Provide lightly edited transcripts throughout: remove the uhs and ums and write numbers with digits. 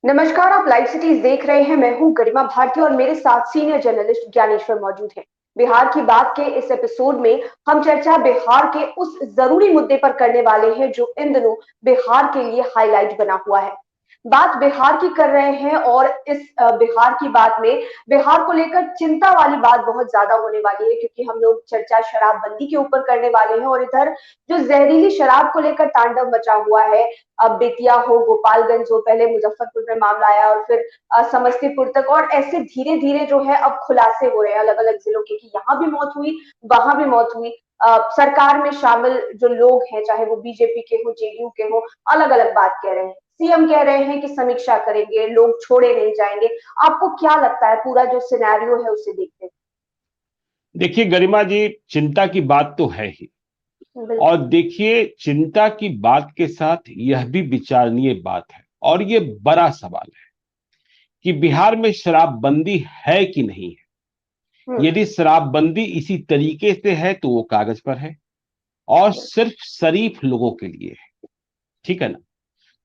नमस्कार, आप live cities देख रहे हैं। मैं हूं गरिमा भारती और मेरे साथ सीनियर जर्नलिस्ट ज्ञानेश्वर मौजूद हैं। बिहार की बात के इस एपिसोड में हम चर्चा बिहार के उस जरूरी मुद्दे पर करने वाले हैं जो इन दिनों बिहार के लिए हाईलाइट बना हुआ है। बात बिहार की कर रहे हैं और इस बिहार की बात में बिहार को लेकर चिंता वाली बात बहुत ज्यादा होने वाली है, क्योंकि हम लोग चर्चा शराबबंदी के ऊपर करने वाले हैं और इधर जो जहरीली शराब को लेकर तांडव मचा हुआ है। अब बेतिया हो, गोपालगंज हो, पहले मुजफ्फरपुर में मामला आया और फिर समस्तीपुर तक, और ऐसे धीरे धीरे जो है अब खुलासे हो रहे हैं अलग अलग जिलों के कि यहाँ भी मौत हुई, वहां भी मौत हुई। सरकार में शामिल जो लोग हैं, चाहे वो बीजेपी के हो, जेडीयू के हो, अलग अलग बात कह रहे हैं। सीएम कह रहे हैं कि समीक्षा करेंगे, लोग छोड़े नहीं जाएंगे। आपको क्या लगता है, पूरा जो सिनेरियो है उसे देखते देखिए गरिमा जी, चिंता की बात तो है ही। हुए? और बिल्कुल। देखिए, चिंता की बात के साथ यह भी विचारणीय बात है और ये बड़ा सवाल है कि बिहार में शराबबंदी है कि नहीं है। हम्म। यदि शराबबंदी इसी तरीके से है तो वो कागज पर है और सिर्फ शरीफ लोगों के लिए है, ठीक है ना।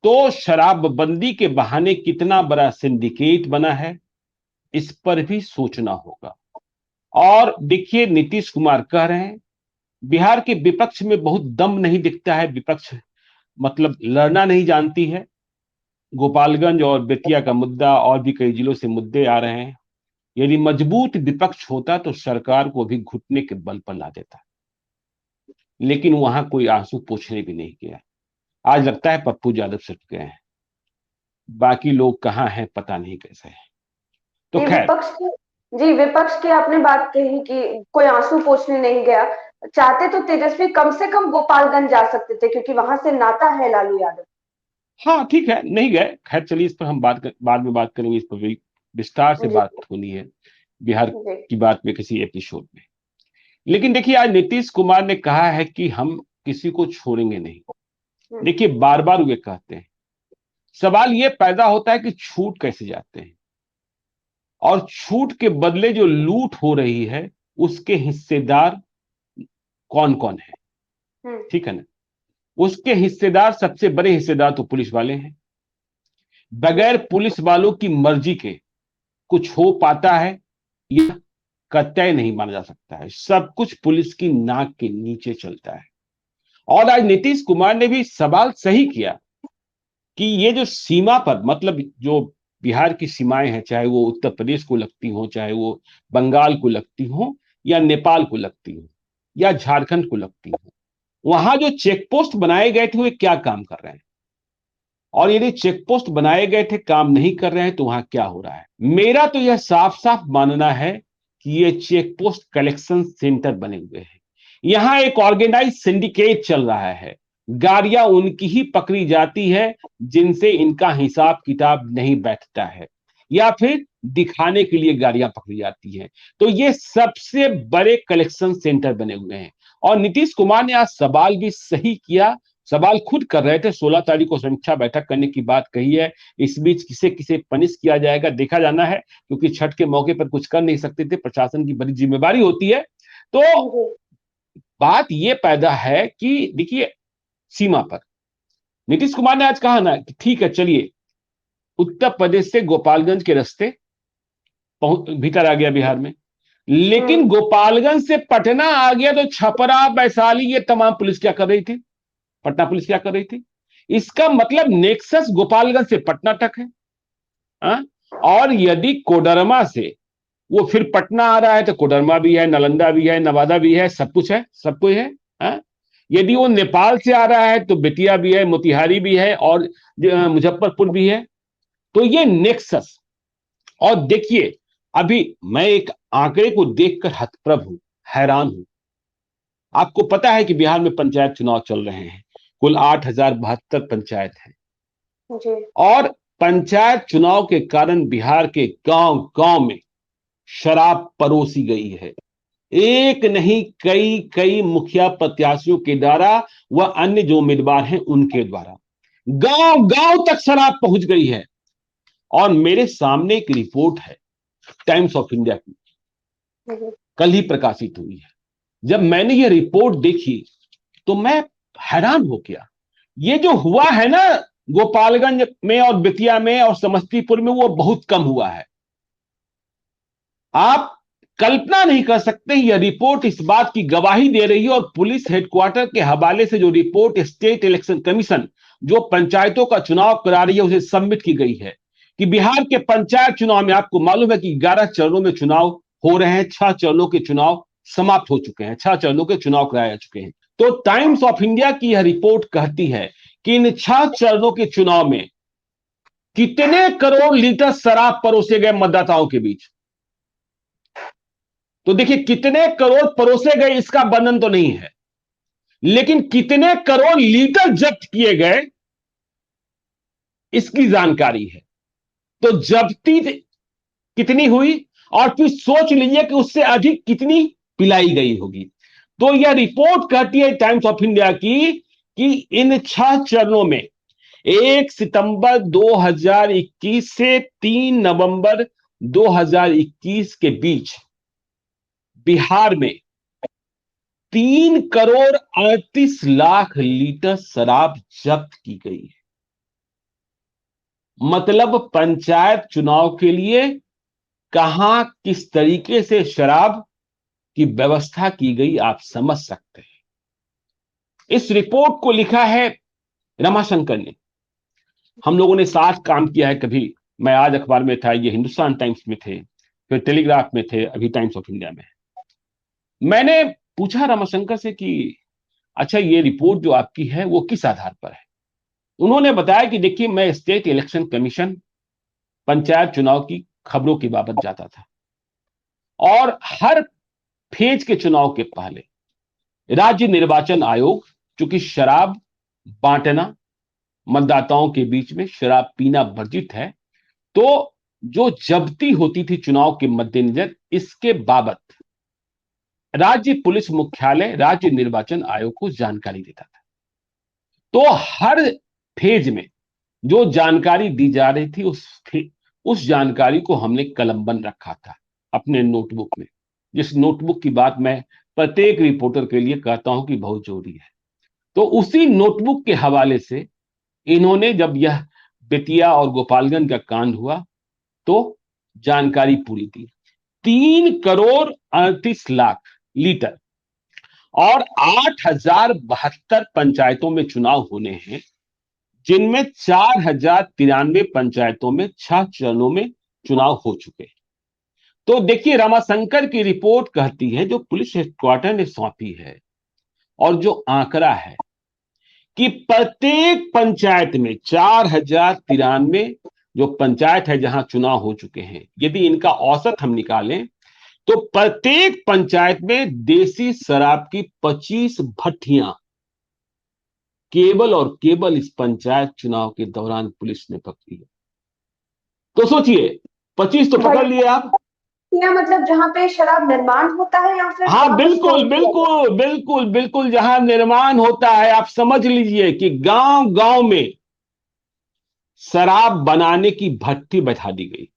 तो शराबबंदी के बहाने कितना बड़ा सिंडिकेट बना है, इस पर भी सोचना होगा। और देखिए, नीतीश कुमार कह रहे हैं बिहार के विपक्ष में बहुत दम नहीं दिखता है, विपक्ष मतलब लड़ना नहीं जानती है। गोपालगंज और बेतिया का मुद्दा और भी कई जिलों से मुद्दे आ रहे हैं। यदि मजबूत विपक्ष होता तो सरकार को भी घुटने के बल पर ला देता, लेकिन वहां कोई आंसू पोंछने भी नहीं गया। आज लगता है पप्पू यादव सिर्फ गए हैं, बाकी लोग कहाँ हैं पता नहीं कैसे है। तो जी खैर, विपक्ष की जी विपक्ष की आपने बात कही कि कोई आंसू पोंछने नहीं गया। चाहते तो तेजस्वी कम से कम गोपालगंज जा सकते थे, क्योंकि वहां से नाता है लालू यादव। हाँ ठीक है, नहीं गए। खैर चलिए, इस पर हम बाद में बात करेंगे। इस पर भी विस्तार से जी बात होनी है बिहार जी। की बात में किसी एपिसोड में। लेकिन देखिए, आज नीतीश कुमार ने कहा है कि हम किसी को छोड़ेंगे नहीं। हम्म। देखिए, बार बार वे कहते हैं, सवाल ये पैदा होता है कि छूट कैसे जाते हैं और छूट के बदले जो लूट हो रही है उसके हिस्सेदार कौन कौन है, हम्म। ठीक है ना। उसके हिस्सेदार, सबसे बड़े हिस्सेदार तो पुलिस वाले हैं। बगैर पुलिस वालों की मर्जी के कुछ हो पाता है, यह कतई नहीं माना जा सकता है। सब कुछ पुलिस की नाक के नीचे चलता है। और आज नीतीश कुमार ने भी सवाल सही किया कि ये जो सीमा पर, मतलब जो बिहार की सीमाएं हैं, चाहे वो उत्तर प्रदेश को लगती हो, चाहे वो बंगाल को लगती हो, या नेपाल को लगती हो, या झारखंड को लगती हो, वहां जो चेक पोस्ट बनाए गए थे वे क्या काम कर रहे हैं। और यदि चेक पोस्ट बनाए गए थे काम नहीं कर रहे हैं तो वहां क्या हो रहा है। मेरा तो यह साफ साफ मानना है कि ये चेक पोस्ट कलेक्शन सेंटर बने हुए हैं। यहां एक ऑर्गेनाइज सिंडिकेट चल रहा है। गाड़ियां उनकी ही पकड़ी जाती है जिनसे इनका हिसाब किताब नहीं बैठता है, या फिर दिखाने के लिए गाड़ियां पकड़ी जाती हैं। तो ये सबसे बड़े कलेक्शन सेंटर बने हुए हैं। और नीतीश कुमार ने आज सवाल भी सही किया। सवाल खुद कर रहे थे, 16 तारीख को समीक्षा बैठक करने की बात कही है। इस बीच किसे किसे पनिश किया जाएगा देखा जाना है, क्योंकि छठ के मौके पर कुछ कर नहीं सकते थे, प्रशासन की बड़ी जिम्मेवारी होती है। तो जी। बात यह पैदा है कि देखिए, सीमा पर नीतीश कुमार ने आज कहा ना कि ठीक है चलिए, उत्तर प्रदेश से गोपालगंज के रास्ते भीतर आ गया बिहार में, लेकिन हम्म। गोपालगंज से पटना आ गया तो छपरा, वैशाली, ये तमाम पुलिस क्या कर रही थी, पटना पुलिस क्या कर रही थी। इसका मतलब नेक्सस गोपालगंज से पटना तक है। हा? और यदि कोडरमा से वो फिर पटना आ रहा है तो कोडरमा भी है, नालंदा भी है, नवादा भी है, सब कुछ है, सब कुछ है। हा? यदि वो नेपाल से आ रहा है तो बेतिया भी है, मोतिहारी भी है, और मुजफ्फरपुर भी है। तो ये नेक्सस। और देखिए, अभी मैं एक आंकड़े को देखकर हतप्रभ हूं, हैरान हूं। आपको पता है कि बिहार में पंचायत चुनाव चल रहे हैं। कुल 8,072 पंचायत है। जी। और पंचायत चुनाव के कारण बिहार के गांव गांव में शराब परोसी गई है। एक नहीं, कई कई मुखिया प्रत्याशियों के द्वारा व अन्य जो उम्मीदवार हैं उनके द्वारा गांव गांव तक शराब पहुंच गई है। और मेरे सामने एक रिपोर्ट है टाइम्स ऑफ इंडिया की, हम्म। कल ही प्रकाशित हुई है। जब मैंने ये रिपोर्ट देखी तो मैं हैरान हो गया। ये जो हुआ है ना गोपालगंज में और बेतिया में और समस्तीपुर में वो बहुत कम हुआ है। आप कल्पना नहीं कर सकते, यह रिपोर्ट इस बात की गवाही दे रही है और पुलिस हेडक्वार्टर के हवाले से जो रिपोर्ट स्टेट इलेक्शन कमीशन जो पंचायतों का चुनाव करा रही है उसे सबमिट की गई है कि बिहार के पंचायत चुनाव में आपको मालूम है कि 11 चरणों में चुनाव हो रहे हैं, 6 चरणों के चुनाव समाप्त हो चुके हैं, 6 चरणों के चुनाव कराए जा चुके हैं। तो टाइम्स ऑफ इंडिया की यह रिपोर्ट कहती है कि इन 6 चरणों के चुनाव में कितने करोड़ लीटर शराब परोसे गए मतदाताओं के बीच। तो देखिए, कितने करोड़ परोसे गए इसका वर्णन तो नहीं है, लेकिन कितने करोड़ लीटर जब्त किए गए इसकी जानकारी है। तो जब्ती कितनी हुई और फिर सोच लीजिए कि उससे अधिक कितनी पिलाई गई होगी। तो यह रिपोर्ट कहती है टाइम्स ऑफ इंडिया की कि इन 6 चरणों में 1 सितंबर 2021 से 3 नवंबर 2021 के बीच बिहार में 3 करोड़ 38 लाख लीटर शराब जब्त की गई है। मतलब पंचायत चुनाव के लिए कहां किस तरीके से शराब की व्यवस्था की गई आप समझ सकते हैं। इस रिपोर्ट को लिखा है रमाशंकर ने। हम लोगों ने साथ काम किया है, कभी मैं आज अखबार में था, ये हिंदुस्तान टाइम्स में थे, फिर टेलीग्राफ में थे, अभी टाइम्स ऑफ इंडिया में। मैंने पूछा रमाशंकर से कि अच्छा ये रिपोर्ट जो आपकी है वो किस आधार पर है। उन्होंने बताया कि देखिए, मैं स्टेट इलेक्शन कमीशन पंचायत चुनाव की खबरों की बाबत जाता था और हर फेज के चुनाव के पहले राज्य निर्वाचन आयोग, चूंकि शराब बांटना, मतदाताओं के बीच में शराब पीना वर्जित है, तो जो जब्ती होती थी चुनाव के मद्देनजर, इसके बाबत राज्य पुलिस मुख्यालय राज्य निर्वाचन आयोग को जानकारी देता था। तो हर फेज में जो जानकारी दी जा रही थी उस जानकारी को हमने कलमबंद रखा था अपने नोटबुक में, जिस नोटबुक की बात मैं प्रत्येक रिपोर्टर के लिए कहता हूं कि बहुत जरूरी है। तो उसी नोटबुक के हवाले से इन्होंने, जब यह बेतिया और गोपालगंज का कांड हुआ, तो जानकारी पूरी दी। 3 करोड़ 38 लाख लीटर और 8,072 पंचायतों में चुनाव होने हैं, जिनमें 4,093 पंचायतों में 6 चरणों में चुनाव हो चुके हैं। तो देखिए, रमाशंकर की रिपोर्ट कहती है, जो पुलिस हेडक्वार्टर ने सौंपी है और जो आंकड़ा है कि प्रत्येक पंचायत में 4,093 जो पंचायत है जहां चुनाव हो चुके हैं, यदि इनका औसत हम निकालें तो प्रत्येक पंचायत में देसी शराब की 25 भट्टियां केवल और केवल इस पंचायत चुनाव के दौरान पुलिस ने पकड़ी है। तो सोचिए, 25 तो पकड़ लिए आप। या मतलब जहां पे शराब निर्माण होता है या फिर हाँ, बिल्कुल बिल्कुल बिल्कुल बिल्कुल, जहां निर्माण होता है। आप समझ लीजिए कि गांव गांव में शराब बनाने की भट्टी बैठा दी गई,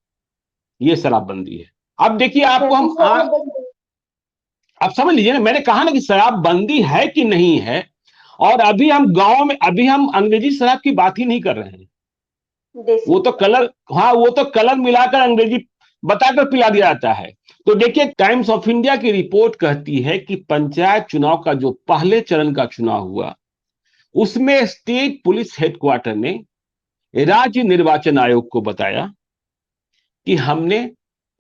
ये शराबबंदी है। अब देखिए, आपको आप समझ लीजिए ना, मैंने कहा ना कि शराबबंदी है कि नहीं है। और अभी हम गांव में, अभी हम अंग्रेजी शराब की बात ही नहीं कर रहे हैं, वो तो कलर, हाँ, वो तो कलर मिलाकर अंग्रेजी बताकर पिला दिया जाता है। तो देखिए, टाइम्स ऑफ इंडिया की रिपोर्ट कहती है कि पंचायत चुनाव का जो पहले चरण का चुनाव हुआ, उसमें स्टेट पुलिस हेडक्वार्टर ने राज्य निर्वाचन आयोग को बताया कि हमने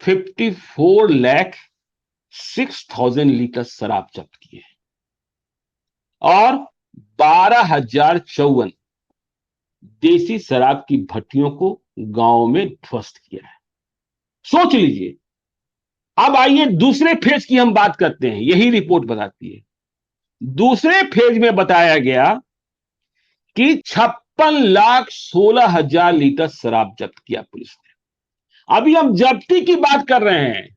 54,06,000 लीटर शराब जब्त किए और 12,054 देसी शराब की भट्टियों को गांव में ध्वस्त किया है। सोच लीजिए। अब आइए दूसरे फेज की हम बात करते हैं, यही रिपोर्ट बताती है। दूसरे फेज में बताया गया कि 56,16,000 लीटर शराब जब्त किया पुलिस ने। अभी हम जब्ती की बात कर रहे हैं।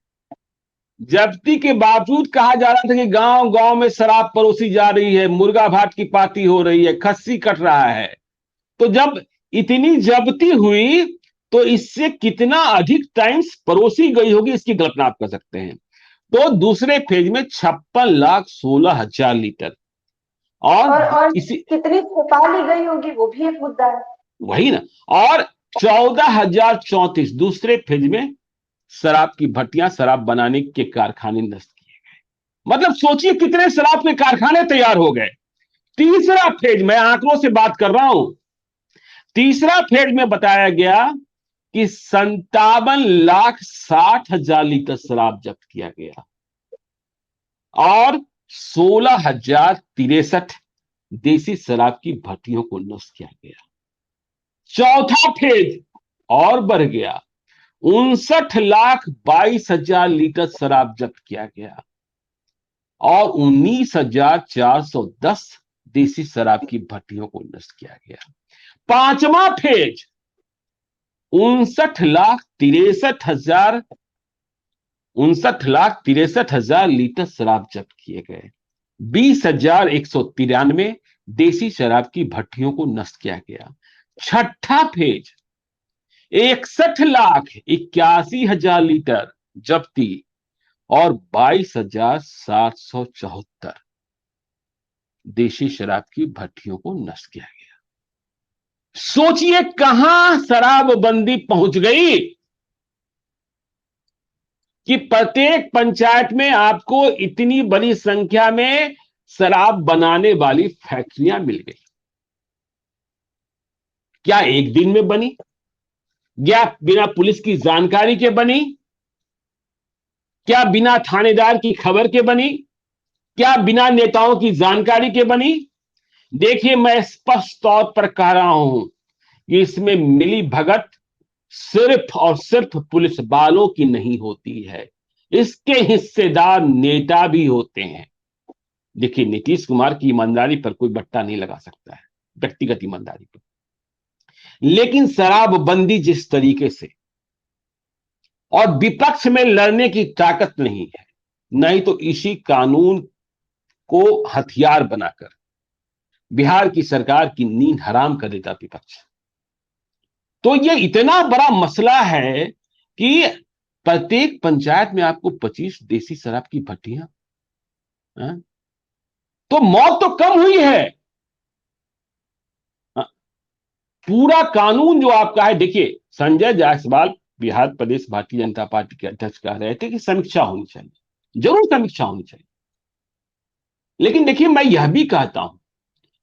जब्ती के बावजूद कहा जा रहा था कि गांव गांव में शराब परोसी जा रही है, मुर्गा भात की पार्टी हो रही है, खस्सी कट रहा है। तो जब इतनी जब्ती हुई तो इससे कितना अधिक टाइम्स परोसी गई होगी, इसकी कल्पना आप कर सकते हैं। तो दूसरे फेज में 56,16,000 लीटर और और इसी कितनी छिपा ली गई होगी वो भी एक मुद्दा है। वही ना। और 14,034 दूसरे फेज में शराब की भट्टियां, शराब बनाने के कारखाने नष्ट किए गए। मतलब सोचिए कितने शराब के कारखाने तैयार हो गए। तीसरा फेज, मैं आंकड़ों से बात कर रहा हूं, तीसरा फेज में बताया गया कि 57,60,000 लीटर शराब जब्त किया गया और 16,063 देसी शराब की भट्टियों को नष्ट किया गया। चौथा फेज और बढ़ गया, 59,22,000 लीटर शराब जब्त किया गया और 19,410 देसी शराब की भट्टियों को नष्ट किया गया। पांचवा फेज, 59,63,000 लीटर शराब जब्त किए गए। 20,193 देसी शराब की भट्टियों को नष्ट किया गया। छठा फेज, 61,81,000 लीटर जब्ती और 22,774 देशी शराब की भट्टियों को नष्ट किया गया। सोचिए कहां शराबबंदी पहुंच गई कि प्रत्येक पंचायत में आपको इतनी बड़ी संख्या में शराब बनाने वाली फैक्ट्रियां मिल गई। क्या एक दिन में बनी? क्या बिना पुलिस की जानकारी के बनी? क्या बिना थानेदार की खबर के बनी? क्या बिना नेताओं की जानकारी के बनी? देखिए, मैं स्पष्ट तौर पर कह रहा हूं कि इसमें मिली भगत सिर्फ और सिर्फ पुलिस वालों की नहीं होती है, इसके हिस्सेदार नेता भी होते हैं। देखिए, नीतीश कुमार की ईमानदारी पर कोई बट्टा नहीं लगा सकता है, व्यक्तिगत ईमानदारी पर, लेकिन शराबबंदी जिस तरीके से और विपक्ष में लड़ने की ताकत नहीं है, नहीं तो इसी कानून को हथियार बनाकर बिहार की सरकार की नींद हराम कर देता विपक्ष। तो ये इतना बड़ा मसला है कि प्रत्येक पंचायत में आपको 25 देसी शराब की भट्टियां, तो मौत तो कम हुई है। पूरा कानून जो आपका है, देखिए संजय जायसवाल बिहार प्रदेश भारतीय जनता पार्टी के अध्यक्ष कह रहे थे कि समीक्षा होनी चाहिए, जरूर समीक्षा होनी चाहिए, लेकिन देखिए मैं यह भी कहता हूं,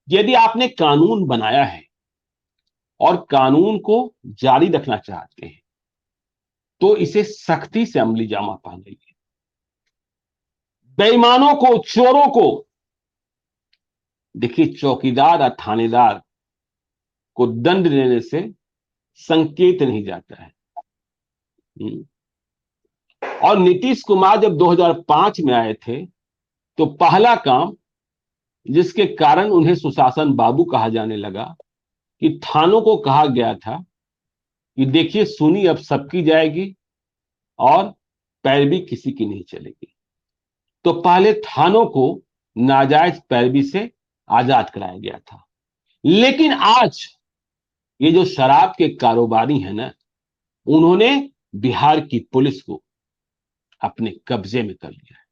यदि आपने कानून बनाया है और कानून को जारी रखना चाहते हैं तो इसे सख्ती से अमली जामा पहनाइए। बेईमानों को, चोरों को, देखिए चौकीदार और थानेदार को दंड देने से संकेत नहीं जाता है। और नीतीश कुमार जब 2005 में आए थे तो पहला काम जिसके कारण उन्हें सुशासन बाबू कहा जाने लगा कि थानों को कहा गया था कि देखिए सुनी अब सबकी जाएगी और पैरवी किसी की नहीं चलेगी। तो पहले थानों को नाजायज पैरवी से आजाद कराया गया था। लेकिन आज ये जो शराब के कारोबारी हैं ना, उन्होंने बिहार की पुलिस को अपने कब्जे में कर लिया है।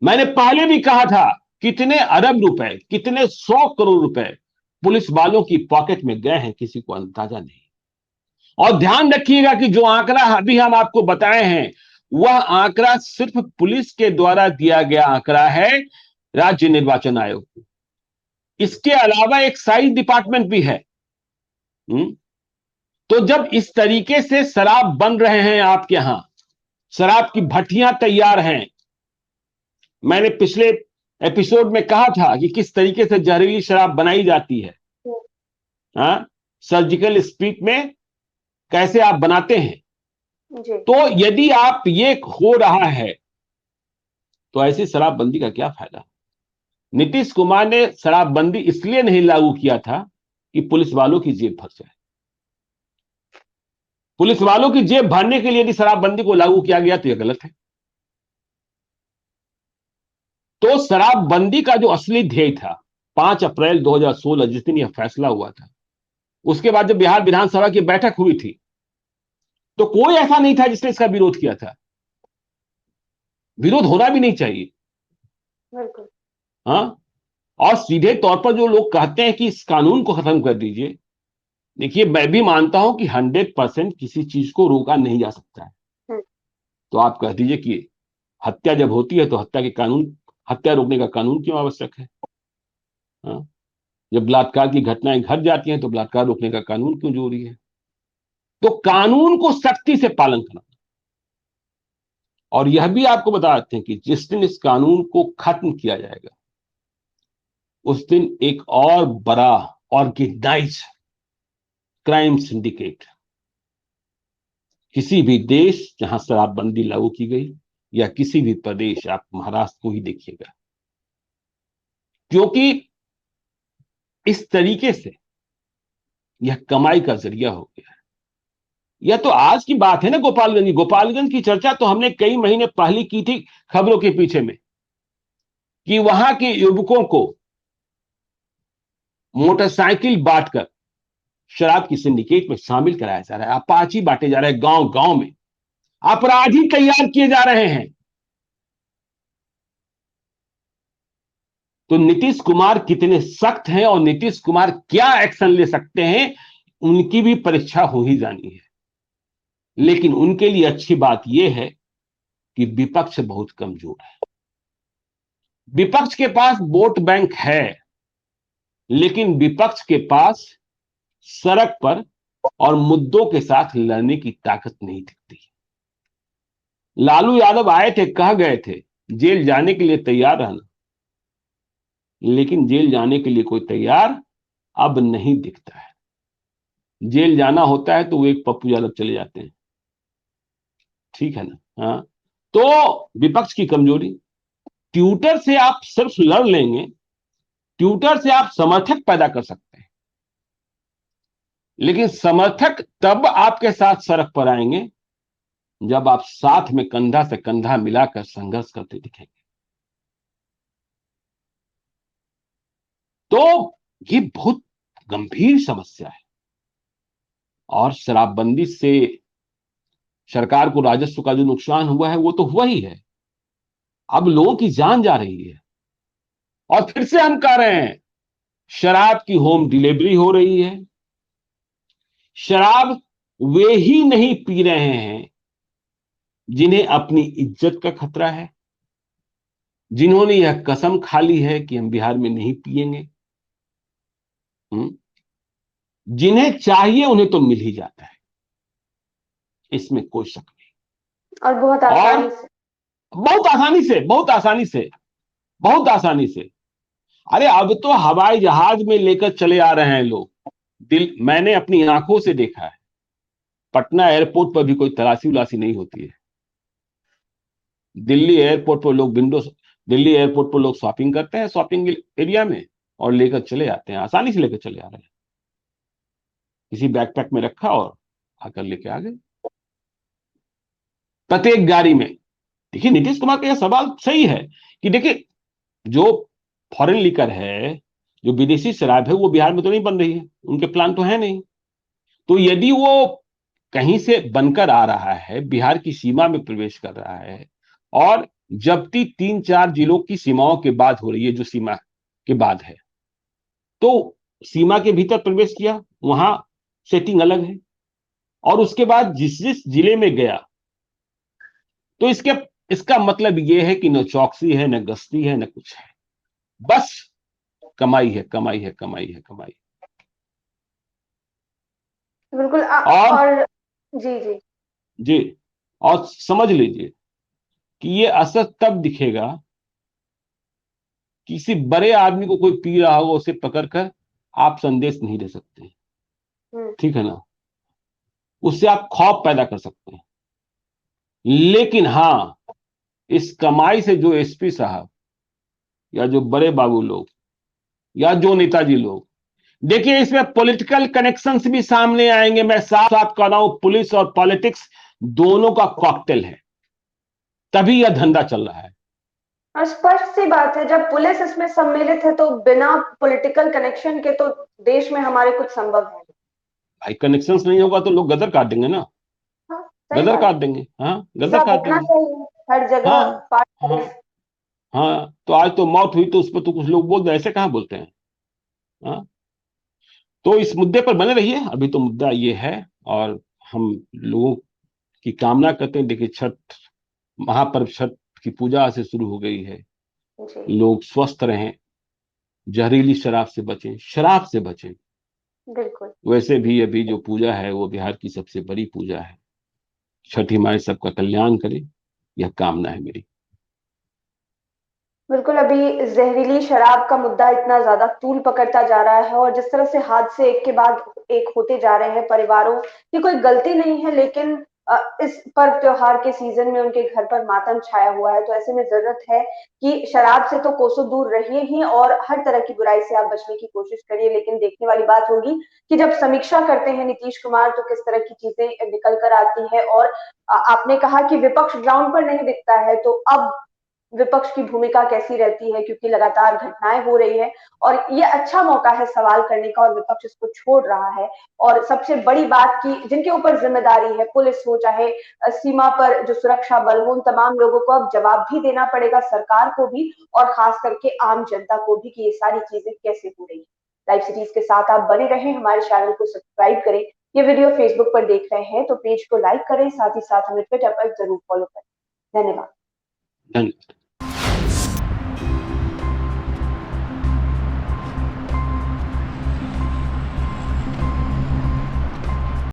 मैंने पहले भी कहा था, कितने अरब रुपए, कितने 100 करोड़ रुपए पुलिस वालों की पॉकेट में गए हैं, किसी को अंदाजा नहीं। और ध्यान रखिएगा कि जो आंकड़ा अभी हम आपको बताए हैं, वह आंकड़ा सिर्फ पुलिस के द्वारा दिया गया आंकड़ा है राज्य निर्वाचन आयोग को। इसके अलावा एक्साइज डिपार्टमेंट भी है। तो जब इस तरीके से शराब बन रहे हैं आपके यहां, शराब की भट्टियां तैयार हैं, मैंने पिछले एपिसोड में कहा था कि किस तरीके से जहरीली शराब बनाई जाती है, सर्जिकल स्ट्रिप में कैसे आप बनाते हैं। तो यदि आप ये हो रहा है तो ऐसी शराबबंदी का क्या फायदा। नीतीश कुमार ने शराबबंदी इसलिए नहीं लागू किया था कि पुलिस वालों की जेब भर जाए। पुलिस वालों की जेब भरने के लिए यदि शराबबंदी को लागू किया गया तो यह गलत है। तो शराबबंदी का जो असली ध्येय था, 5 अप्रैल 2016 जिस दिन यह फैसला हुआ था, उसके बाद जब बिहार विधानसभा की बैठक हुई थी तो कोई ऐसा नहीं था जिसने इसका विरोध किया था। विरोध होना भी नहीं चाहिए। हाँ, और सीधे तौर पर जो लोग कहते हैं कि इस कानून को खत्म कर दीजिए, देखिए, मैं भी मानता हूं कि 100% किसी चीज को रोका नहीं जा सकता है। हम्म, तो आप कह दीजिए कि हत्या जब होती है तो हत्या रोकने का कानून क्यों आवश्यक है? हाँ? जब बलात्कार की घटनाएं घट जाती हैं तो बलात्कार रोकने का कानून क्यों जरूरी है? तो कानून को सख्ती से पालन करना। और यह भी आपको बताते हैं कि जिस दिन इस कानून को खत्म किया जाएगा उस दिन एक और बड़ा ऑर्गेनाइज क्राइम सिंडिकेट किसी भी देश जहां शराबबंदी लागू की गई या किसी भी प्रदेश, आप महाराष्ट्र को ही देखिएगा, क्योंकि इस तरीके से यह कमाई का जरिया हो गया है। यह तो आज की बात है ना। गोपालगंज की चर्चा तो हमने कई महीने पहले की थी खबरों के पीछे में, कि वहां के युवकों को मोटरसाइकिल बांटकर शराब की सिंडिकेट में शामिल कराया जा रहा है, अपाची बांटे जा रहे हैं गांव गांव में, अपराधी तैयार किए जा रहे हैं। तो नीतीश कुमार कितने सख्त हैं और नीतीश कुमार क्या एक्शन ले सकते हैं, उनकी भी परीक्षा हो ही जानी है। लेकिन उनके लिए अच्छी बात यह है कि विपक्ष बहुत कमजोर है। विपक्ष के पास वोट बैंक है, लेकिन विपक्ष के पास सड़क पर और मुद्दों के साथ लड़ने की ताकत नहीं दिखती। लालू यादव आए थे, कह गए थे जेल जाने के लिए तैयार रहना, लेकिन जेल जाने के लिए कोई तैयार अब नहीं दिखता है। जेल जाना होता है तो वो एक पप्पू यादव चले जाते हैं, ठीक है ना? हाँ, तो विपक्ष की कमजोरी, ट्विटर से आप सिर्फ लड़ लेंगे, ट्विटर से आप समर्थक पैदा कर सकते हैं, लेकिन समर्थक तब आपके साथ सड़क पर आएंगे जब आप साथ में कंधा से कंधा मिलाकर संघर्ष करते दिखेंगे। तो ये बहुत गंभीर समस्या है। और शराबबंदी से सरकार को राजस्व का जो नुकसान हुआ है वो तो हुआ ही है, अब लोगों की जान जा रही है। और फिर से हम कह रहे हैं, शराब की होम डिलीवरी हो रही है। शराब वे ही नहीं पी रहे हैं जिन्हें अपनी इज्जत का खतरा है, जिन्होंने यह कसम खा ली है कि हम बिहार में नहीं पिएंगे। जिन्हें चाहिए उन्हें तो मिल ही जाता है, इसमें कोई शक नहीं। और बहुत और आसानी से। बहुत आसानी से, बहुत आसानी से, बहुत आसानी से। अरे अब तो हवाई जहाज में लेकर चले आ रहे हैं लोग। मैंने अपनी आंखों से देखा है, पटना एयरपोर्ट पर भी कोई तलाशी उलाशी नहीं होती है। दिल्ली एयरपोर्ट पर लोग दिल्ली एयरपोर्ट पर लोग शॉपिंग करते हैं शॉपिंग एरिया में, और लेकर चले आते हैं, आसानी से लेकर चले आ रहे हैं, किसी बैकपैक में रखा और आकर लेके आ गए प्रत्येक गाड़ी में। देखिए, नीतीश कुमार का यह सवाल सही है कि देखिए, जो फॉरेन लिकर है, जो विदेशी शराब है, वो बिहार में तो नहीं बन रही है, उनके प्लान तो है नहीं। तो यदि वो कहीं से बनकर आ रहा है, बिहार की सीमा में प्रवेश कर रहा है, और जब्ती 3-4 जिलों की सीमाओं के बाद हो रही है, जो सीमा के बाद है, तो सीमा के भीतर प्रवेश किया, वहां सेटिंग अलग है, और उसके बाद जिस जिस जिले में गया, तो इसका मतलब यह है कि न चौकसी है, न गश्ती है, न कुछ है, बस कमाई है, कमाई है, कमाई है, कमाई। बिल्कुल और और जी जी। जी, और समझ लीजिए कि ये असर तब दिखेगा, किसी बड़े आदमी को कोई पी रहा होगा, उसे पकड़कर आप संदेश नहीं दे सकते, हम्म, ठीक है ना? उससे आप खौफ पैदा कर सकते हैं, लेकिन हाँ, इस कमाई से जो एसपी साहब या जो बड़े बाबू लोग या जो नेताजी लोग, देखिए इसमें पॉलिटिकल कनेक्शंस भी सामने आएंगे। मैं साफ साफ कह रहा हूं, पुलिस और पॉलिटिक्स दोनों का कॉकटेल है, तभी यह धंधा चल रहा है। और स्पष्ट सी बात है, जब पुलिस इसमें सम्मिलित है तो बिना पॉलिटिकल कनेक्शन के तो देश में हमारे कुछ संभव है नहीं। भाई, कनेक्शंस नहीं होगा तो लोग गदर काट देंगे ना, हाँ, सही गदर बात काट है। देंगे, हाँ, गदर हिसाब काट रखना देंगे। चाहिए हर जगह हाँ, हाँ, पार्ट। हाँ, तो आज तो मौत हुई तो उस पर तो कुछ लोग बोल रहे, ऐसे कहाँ बोलते हैं? हाँ, तो इस मुद्दे पर बने रहिए। अभी तो मुद्दा ये है, और हम लोगों की कामना करते हैं। देखिए, छठ महापर्व, छठ की पूजा आज से शुरू हो गई है। जी लोग स्वस्थ रहें, जहरीली शराब से बचें, शराब से बचें। बिल्कुल। वैसे भी अभी जो पूजा है वो बिहार की सबसे बड़ी पूजा है। छठी माई सबका कल्याण करे, यह कामना है मेरी। बिल्कुल, अभी जहरीली शराब का मुद्दा इतना ज्यादा तूल पकड़ता जा रहा है और जिस तरह से हादसे एक के बाद एक होते जा रहे हैं परिवारों की कोई गलती नहीं है, लेकिन इस पर्व त्योहार के सीजन में उनके घर पर मातम छाया हुआ है। तो ऐसे में जरूरत है कि शराब से तो कोसों दूर रहिए ही और हर तरह की बुराई से आप बचने की कोशिश करिए। लेकिन देखने वाली बात होगी कि जब समीक्षा करते हैं नीतीश कुमार तो किस तरह की चीजें निकल कर आती है। और आपने कहा कि विपक्ष ग्राउंड पर नहीं दिखता है, तो अब विपक्ष की भूमिका कैसी रहती है, क्योंकि लगातार घटनाएं हो रही है और ये अच्छा मौका है सवाल करने का और विपक्ष इसको छोड़ रहा है। और सबसे बड़ी बात की जिनके ऊपर जिम्मेदारी है, पुलिस हो चाहे सीमा पर जो सुरक्षा बल हो, उन तमाम लोगों को अब जवाब भी देना पड़ेगा, सरकार को भी और खास करके आम जनता को भी, कि ये सारी चीजें कैसे हो रही है। लाइव सिटीज के साथ आप बने रहें, हमारे चैनल को सब्सक्राइब करें। ये वीडियो फेसबुक पर देख रहे हैं तो पेज को लाइक करें, साथ ही साथ हमें ट्विटर पर जरूर फॉलो करें। धन्यवाद। धन्यवाद।